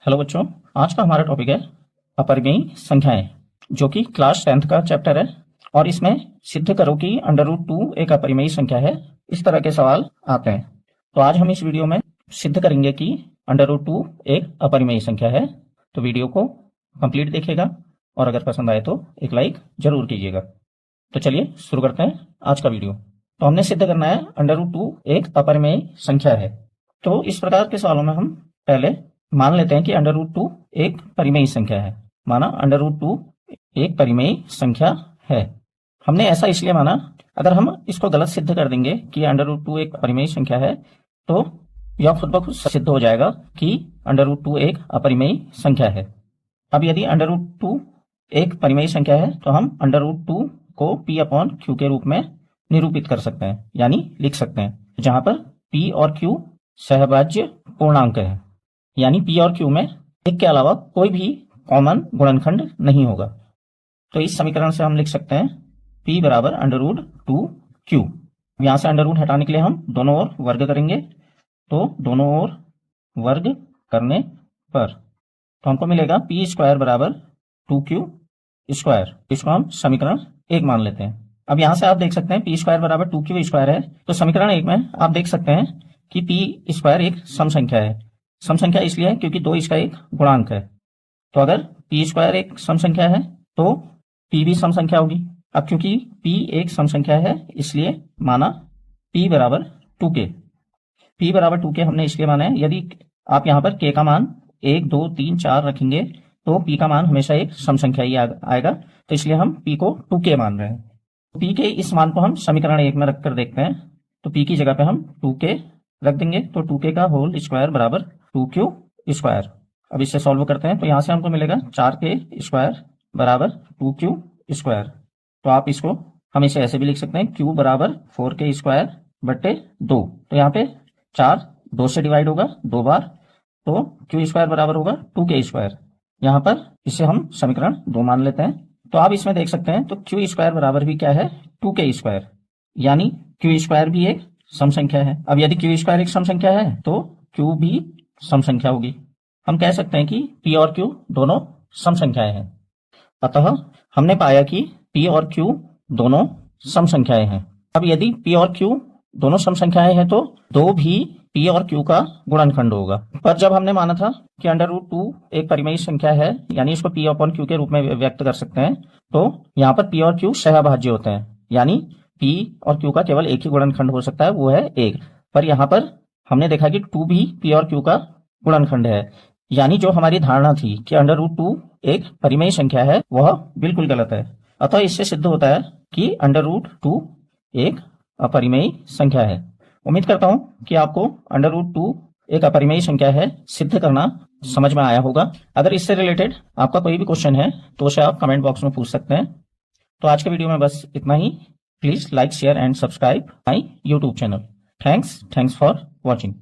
Hello बच्चों, आज का हमारा टॉपिक है अपरिमेयी संख्याएं, जो कि क्लास 10th का चैप्टर है। और इसमें सिद्ध करो कि √2 एक अपरिमेयी संख्या है, इस तरह के सवाल आते हैं। तो आज हम इस वीडियो में सिद्ध करेंगे कि √2 एक अपरिमेयी संख्या है। तो वीडियो को कंप्लीट देखिएगा और अगर पसंद आए तो एक लाइक जरूर कीजिएगा। तो चलिए शुरू करते हैं आज का वीडियो। तो हमने सिद्ध करना है √2 एक अपरिमेयी संख्या है। तो इस प्रकार के सवालों में हम पहले मान लेते हैं कि √2 एक परिमेयी संख्या है। माना √2 एक परिमेयी संख्या है। हमने ऐसा इसलिए माना, अगर हम इसको गलत सिद्ध कर देंगे कि √2 एक परिमेयी संख्या है तो यह खुद ब खुद सिद्ध हो जाएगा कि √2 एक अपरिमेयी संख्या है। अब यदि √2 एक परिमेयी संख्या है तो हम √2 को P/Q के रूप में निरूपित कर सकते हैं, यानी लिख सकते हैं, जहां पर P और Q सहभाज्य पूर्णांक है, यानी P और Q में एक के अलावा कोई भी कॉमन गुणनखंड नहीं होगा। तो इस समीकरण से हम लिख सकते हैं P बराबर √2Q। यहां से अंडर रूट हटाने के लिए हम दोनों ओर वर्ग करेंगे। तो दोनों ओर वर्ग करने पर तो हमको मिलेगा P² बराबर 2Q²। इसको हम समीकरण 1 मान लेते हैं। अब यहां से आप देख सकते हैं P² बराबर 2Q² है, तो समीकरण 1 में आप देख सकते हैं कि P² एक सम संख्या है। सम संख्या इसलिए है क्योंकि 2 इसका एक गुणांक है। तो अगर P² एक सम संख्या है तो P भी सम संख्या होगी। अब क्योंकि P एक सम संख्या है इसलिए माना P बराबर 2K। P बराबर 2K हमने इसलिए माना है, यदि आप यहाँ पर K का मान 1, 2, 3, 4 रखेंगे तो P का मान हमेशा एक सम संख्या ही आएगा। तो इसलिए हम P को 2K मान रहे हैं। P के इस मान को हम समीकरण 1 में रखकर देखते हैं। तो P की जगह पे हम 2K रख देंगे, तो 2K का होल स्क्वायर बराबर 2Q²। अब इससे सॉल्व करते हैं तो यहां से हमको मिलेगा 4K² बराबर 2Q²। तो आप इसको हम इसे ऐसे भी लिख सकते हैं, Q बराबर 4K² बट्टे 2। तो यहाँ पे 4 2 से डिवाइड होगा 2 बार, तो Q² बराबर होगा 2K²। यहाँ पर इसे हम समीकरण 2 मान लेते हैं। तो आप इसमें देख सकते हैं तो Q² बराबर भी क्या है, 2K², यानी Q² भी एक सम संख्या है। अब यदि Q² एक सम संख्या है तो Q भी सम संख्या होगी। हम कह सकते हैं कि P और Q दोनों सम संख्याएं हैं। अतः हमने पाया कि P और Q दोनों सम संख्याएं हैं। अब यदि P और Q दोनों सम संख्याएं हैं तो 2 भी P और Q का गुणनखंड होगा। पर जब हमने माना था कि √2 एक परिमेयी संख्या है, यानी इसको P/Q के रूप में व्यक्त कर सकते हैं, तो यहाँ पर P और Q सहभाज्य होते हैं, यानी P और Q का केवल एक ही गुणनखंड हो सकता है, वो है 1। पर यहाँ पर हमने देखा कि 2 भी P और Q का गुणनखंड है, यानी जो हमारी धारणा थी कि √2 एक परिमेयी संख्या है वह बिल्कुल गलत है। अतः इससे सिद्ध होता है कि √2 एक अपरिमेयी संख्या है। उम्मीद करता हूं कि आपको √2 एक अपरिमेयी संख्या है सिद्ध करना समझ में आया होगा। अगर इससे रिलेटेड आपका कोई भी क्वेश्चन है तो उसे आप कमेंट बॉक्स में पूछ सकते हैं। तो आज के वीडियो में बस इतना ही। Please like, share and subscribe my YouTube channel. Thanks for watching.